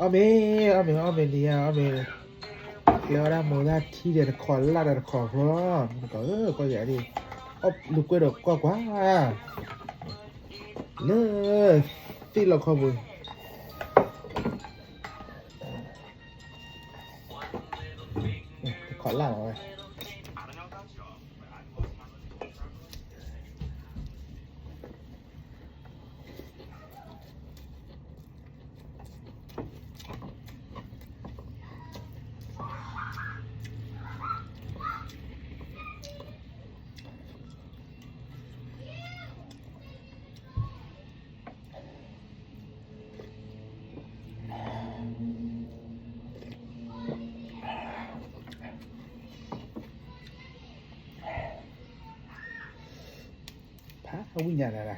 Ame dia ame kéo ra mồ ra thi để khỏi là để khỏi đó có có vậy đi lục quê được có quá nữa tí là không vui khỏi làm rồi เขาวิญญาณอะไร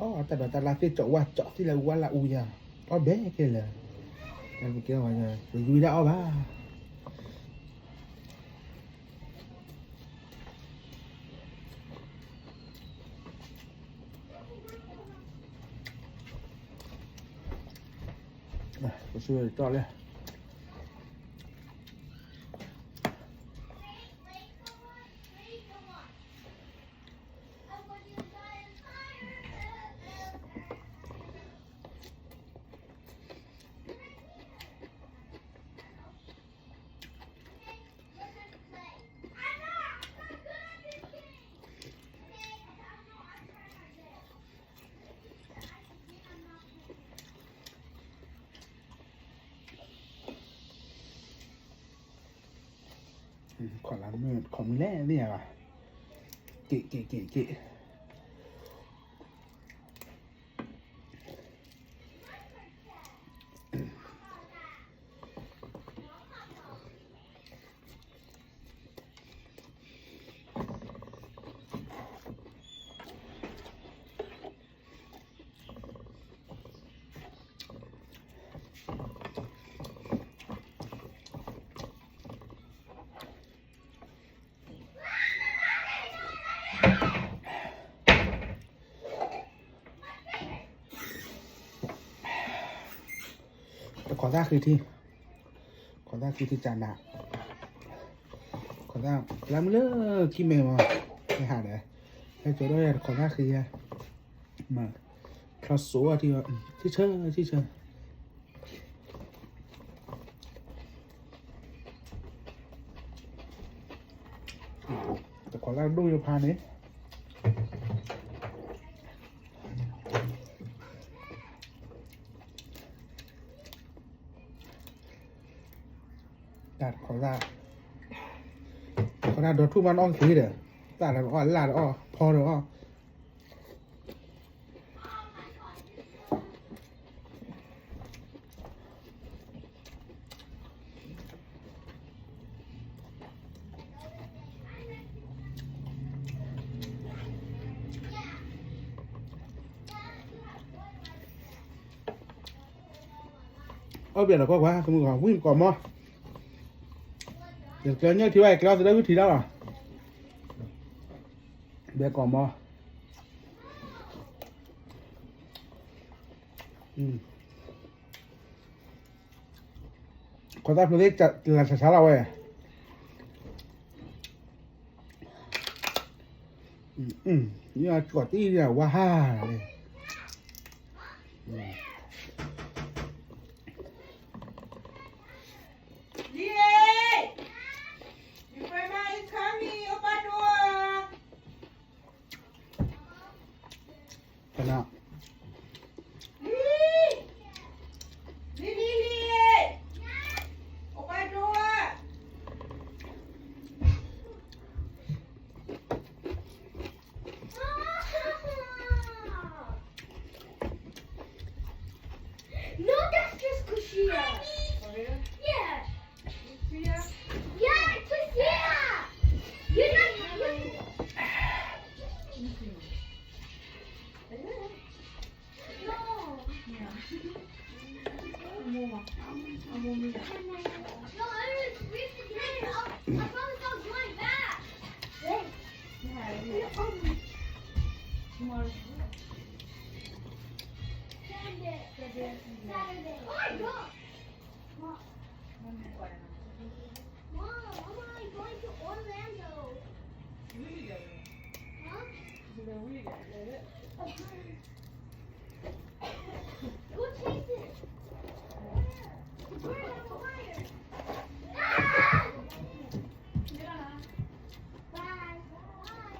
อ๋อแต่แบบตลาดที่เจาะว่าเจาะที่เราว่าละอูยาอ๋อเบ๊ะแค่เลยแต่เมื่อกี้ว่าเนี่ยอยู่ได้เอาบ้าไปช่วยต่อเลยขอล้างมือของมีแร่เนี่ยว่ะเกะแต่ขอท่าคือที่จานดาขอท่าล้างมือเลยขี้เมย์มาไม่หาเลยให้เจอด้วยขอท่าคือมาคลอสโซ่ที่เชิญแต่ขอท่าดูยพานี้ขอได้โดนทุกมันอ้องคือเด้อตาดอ้อลาดอ้อพอเด้ออ้อเอาเบียร์แล้วก็ว่าคุณก่อนวิ่งก่อนมั้งเดี๋ยวเจอเนี่ยที่ว่าเราจะได้วิธีแล้วหรอเบียร์ก่อนมั้งคนที่เราจะหลังช้าเราเว้ยนี่กอดที่เนี่ยว่าฮ่าเลยNo, that's just Kushia. For real? Yeah. Kushia? Yeah, Kushia. You're not. No. Yeah. More. No, I was reaching today. I promise I was going back. Yeah. Tomorrow. Send it. Saturday. Oh my God. Mom, I'm already going to Orlando. Huh? Go chase it. Where is the wire? Ah! Bye. Bye.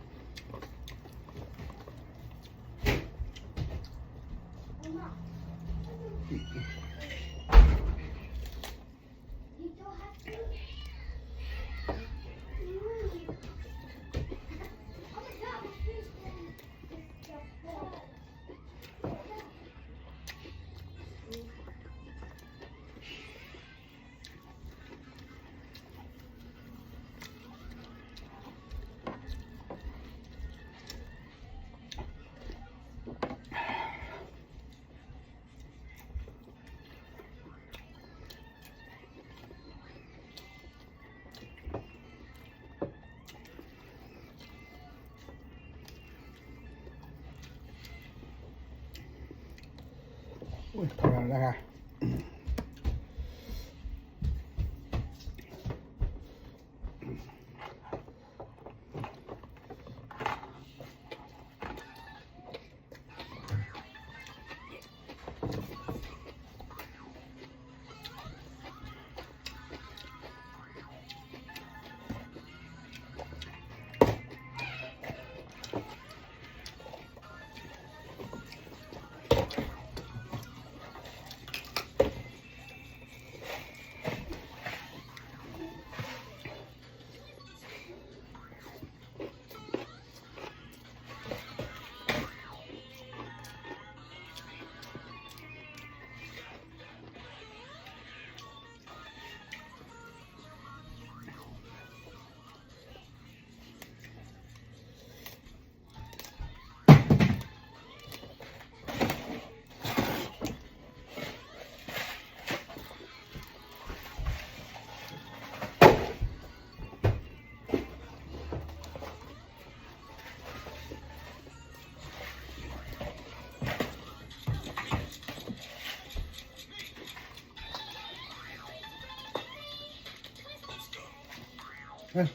Mama. You don't have to. Oh my God, my face is so full. อุ้ยพอแล้วค่ะ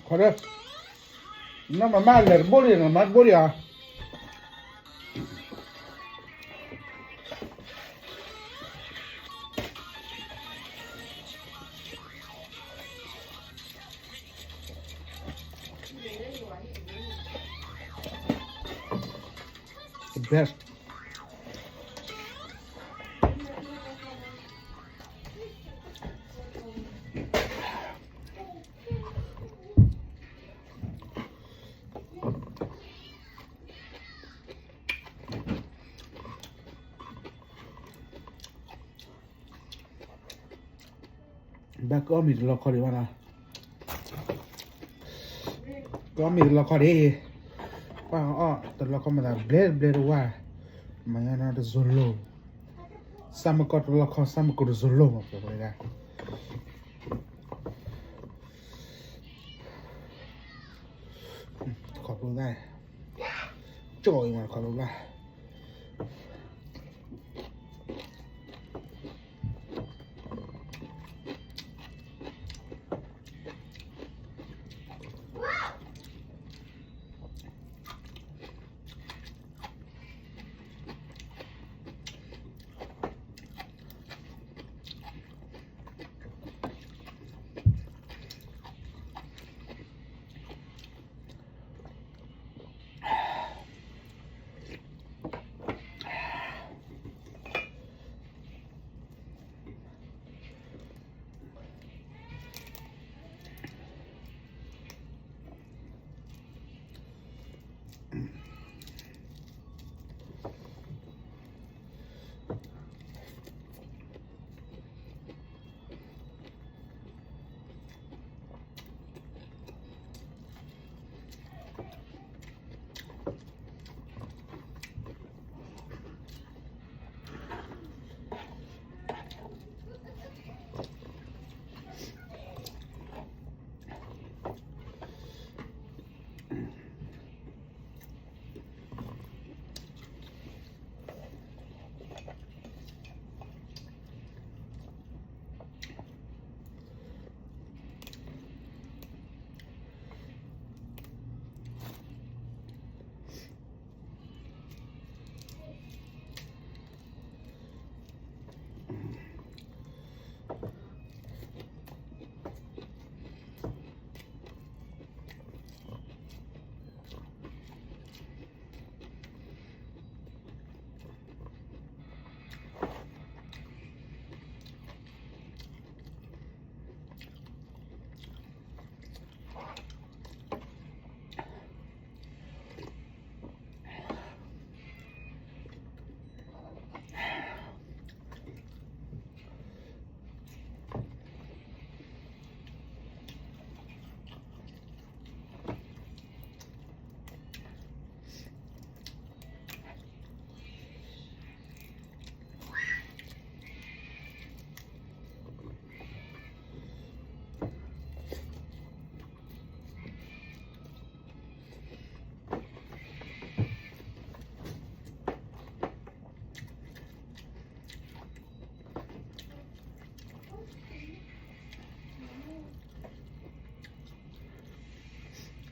ขอเด้อน้ำมาเลยบุหรี่น้ำมันบุหรี่อ่ะbest back ก็มีละครดีวะนะก็มีละครดีว่าอ๋อแต่ละครมันแบบเบลดว่ามันยังน่าจะโซโล่ซ้ำก็ละครซ้ำก็โซโล่มาเป็นไงขอบคุณได้จ่อยมาขอบคุณได้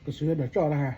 ก็ซื้อเดี๋ยวจ่อแล้วฮะ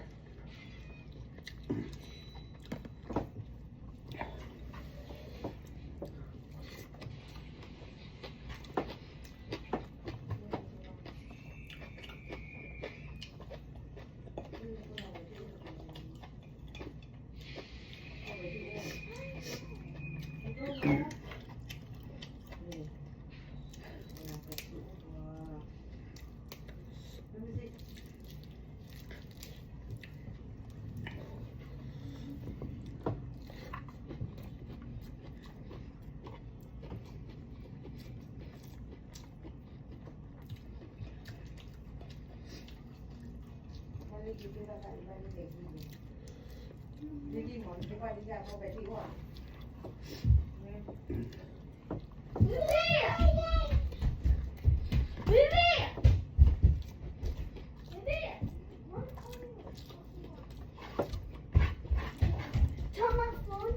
Turn my phone.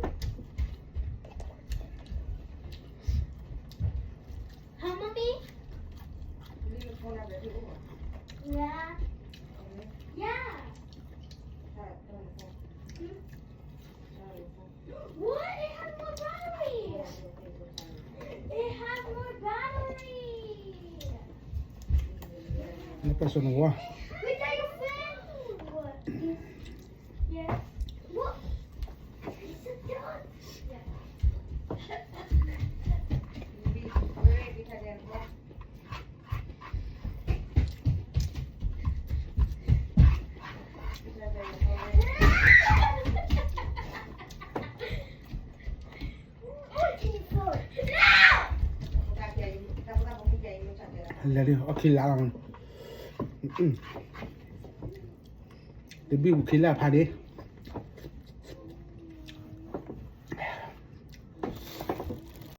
Huh, mommy? Yeah. Yeah. What? It has more battery. It has more battery. นี่ไปสนุกวะ We got your fan. What? Yeah. What? It's a dog. Yeah.แล้วดิเอาคิดแล้วมันเดี๋ยวบิวคิดแล้วพาดิ